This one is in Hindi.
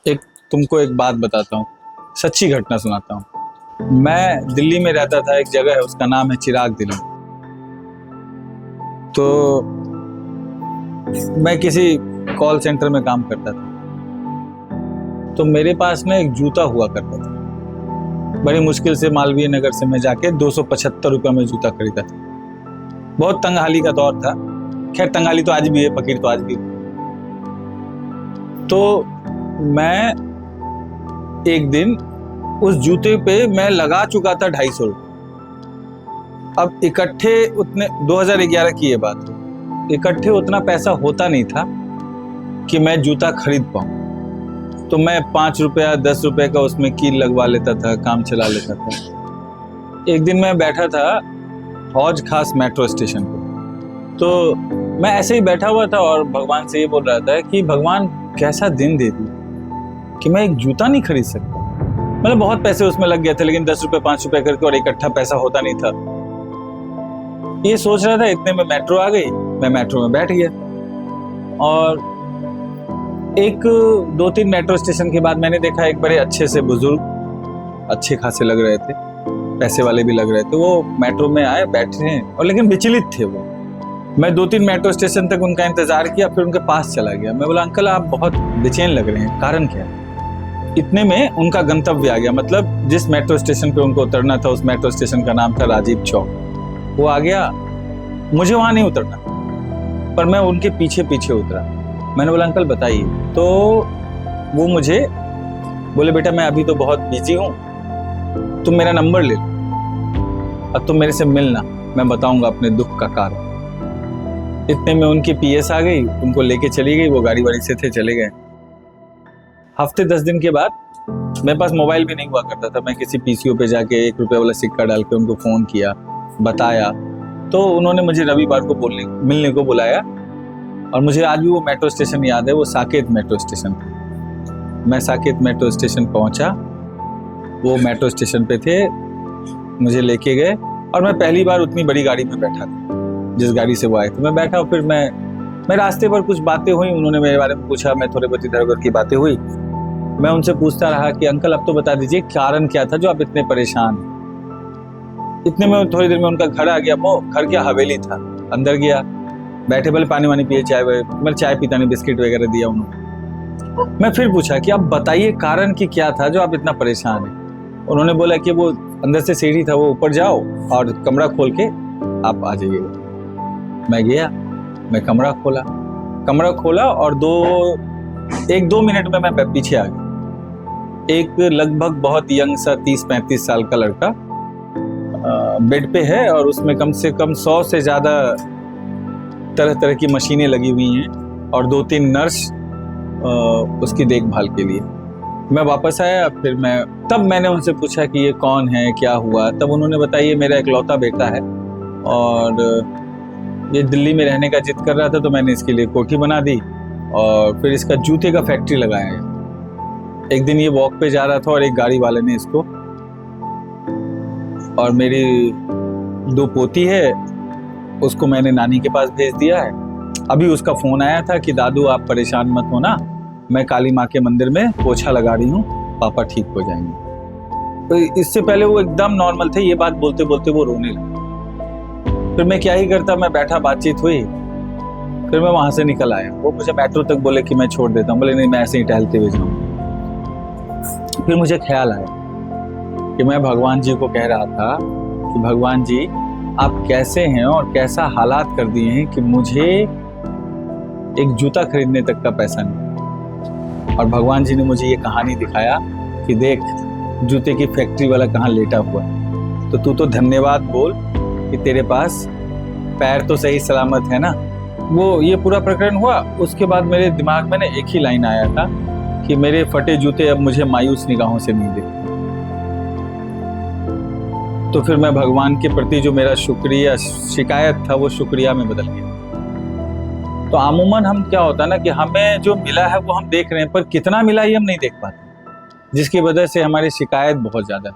एक तुमको एक बात बताता हूँ, सच्ची घटना सुनाता हूँ। मैं दिल्ली में रहता था, एक जगह है उसका नाम है चिराग दिल्ली। तो मैं किसी कॉल सेंटर में काम करता था। तो मेरे पास ना एक जूता हुआ करता था। बड़ी मुश्किल से मालवीय नगर से मैं जाके 275 रुपये में जूता खरीदा था। बहुत तंगहाली का दौर था। खैर तंगहाली तो आज भी है, फकीर तो आज भी है। तो मैं एक दिन उस जूते पे मैं लगा चुका था 250 रुपये। अब इकट्ठे उतने 2011 की ये बात है, इकट्ठे उतना पैसा होता नहीं था कि मैं जूता खरीद पाऊं। तो मैं 5 रुपया 10 रुपये का उसमें कील लगवा लेता था, काम चला लेता था। एक दिन मैं बैठा था हौज खास मेट्रो स्टेशन पे। तो मैं ऐसे ही बैठा हुआ था और भगवान से ये बोल रहा था कि भगवान कैसा दिन दे दी कि मैं एक जूता नहीं खरीद सकता। मतलब बहुत पैसे उसमें लग गए थे, लेकिन 10 रुपये 5 रुपये करके और इकट्ठा पैसा होता नहीं था। ये सोच रहा था, इतने में मेट्रो आ गई। मैं मेट्रो में बैठ गया और एक 2-3 मेट्रो स्टेशन के बाद मैंने देखा एक बड़े अच्छे से बुजुर्ग, अच्छे खासे लग रहे थे, पैसे वाले भी लग रहे थे। वो मेट्रो में आए, बैठे हैं और लेकिन विचलित थे वो। मैं 2-3 मेट्रो स्टेशन तक उनका इंतजार किया, फिर उनके पास चला गया। मैं बोला, अंकल आप बहुत बेचैन लग रहे हैं, कारण क्या है? इतने में उनका गंतव्य आ गया। मतलब जिस मेट्रो स्टेशन पे उनको उतरना था, उस मेट्रो स्टेशन का नाम था राजीव चौक। वो आ गया, मुझे वहां नहीं उतरना, पर मैं उनके पीछे पीछे उतरा। मैंने बोला, अंकल बताइए। तो वो मुझे बोले, बेटा मैं अभी तो बहुत बिजी हूँ, तुम मेरा नंबर ले लो, अब तुम मेरे से मिलना, मैं बताऊंगा अपने दुख का कारण। इतने में उनकी पीएस आ गई, उनको लेके चली गई। वो गाड़ी वाड़ी से थे, चले गए। हफ्ते 10 दिन के बाद मेरे पास मोबाइल भी नहीं हुआ करता था। मैं किसी पीसीओ पे जाके 1 रुपये वाला सिक्का डाल के उनको फोन किया, बताया। तो उन्होंने मुझे रविवार को मिलने को बुलाया और मुझे आज भी वो मेट्रो स्टेशन याद है। वो साकेत मेट्रो स्टेशन था। मैं साकेत मेट्रो स्टेशन पहुंचा, वो मेट्रो स्टेशन पे थे, मुझे लेके गए और मैं पहली बार उतनी बड़ी गाड़ी में बैठा था जिस गाड़ी से वो आए थे। मैं बैठा और फिर मैं रास्ते पर कुछ बातें हुई, उन्होंने मेरे बारे में पूछा, मैं थोड़े बहुत इधर उधर की बातें हुई। मैं उनसे पूछता रहा कि अंकल अब तो बता दीजिए कारण क्या था जो आप इतने परेशान हैं। इतने में थोड़ी देर में उनका घर आ गया। वो घर क्या हवेली था, अंदर गया, बैठे बोले पानी वानी पिए, चाय। मैं चाय पीता नहीं, बिस्किट वगैरह दिया उन्होंने। मैं फिर पूछा कि आप बताइए कारण कि क्या था जो आप इतना परेशान हैं। उन्होंने बोला कि वो अंदर से सीढ़ी था, वो ऊपर जाओ और कमरा खोल के आप आ जाइएगा। मैं गया, मैं कमरा खोला और 1-2 मिनट में मैं पीछे आ गया। एक लगभग बहुत यंग सा 30-35 साल का लड़का बेड पे है और उसमें कम से कम 100 से ज्यादा तरह तरह की मशीनें लगी हुई हैं और 2-3 नर्स उसकी देखभाल के लिए। मैं वापस आया, फिर तब मैंने उनसे पूछा कि ये कौन है, क्या हुआ। तब उन्होंने बताया, ये मेरा इकलौता बेटा है और ये दिल्ली में रहने का जिद कर रहा था, तो मैंने इसके लिए कोठी बना दी और फिर इसका जूते का फैक्ट्री लगाया है। एक दिन ये वॉक पे जा रहा था और एक गाड़ी वाले ने इसको, और मेरी 2 पोती है, उसको मैंने नानी के पास भेज दिया है। अभी उसका फोन आया था कि दादू आप परेशान मत होना, मैं काली माँ के मंदिर में पोछा लगा रही हूँ, पापा ठीक हो जाएंगे। तो इससे पहले वो एकदम नॉर्मल थे। ये बात बोलते बोलते वो रोने लगे। फिर मैं क्या ही करता, मैं बैठा, बातचीत हुई, फिर मैं वहां से निकल आया। वो मुझे मेट्रो तक बोले कि मैं छोड़ देता हूँ, बोले नहीं मैं ऐसे ही टहलते हुए जाऊँ। फिर मुझे ख्याल आया कि मैं भगवान जी को कह रहा था कि भगवान जी आप कैसे हैं और कैसा हालात कर दिए हैं कि मुझे एक जूता खरीदने तक का पैसा नहीं। और भगवान जी ने मुझे ये कहानी दिखाया कि देख जूते की फैक्ट्री वाला कहाँ लेटा हुआ है, तो तू तो धन्यवाद बोल कि तेरे पास पैर तो सही सलामत है ना। वो ये पूरा प्रकरण हुआ। उसके बाद मेरे दिमाग में ना एक ही लाइन आया था कि मेरे फटे जूते अब मुझे मायूस निगाहों से नहीं देखते। तो फिर मैं भगवान के प्रति जो मेरा शुक्रिया, शिकायत था, वो शुक्रिया में बदल गया। तो आमूमन हम क्या होता है ना कि हमें जो मिला है वो हम देख रहे हैं, पर कितना मिला ये हम नहीं देख पाते, जिसकी वजह से हमारी शिकायत बहुत ज्यादा है।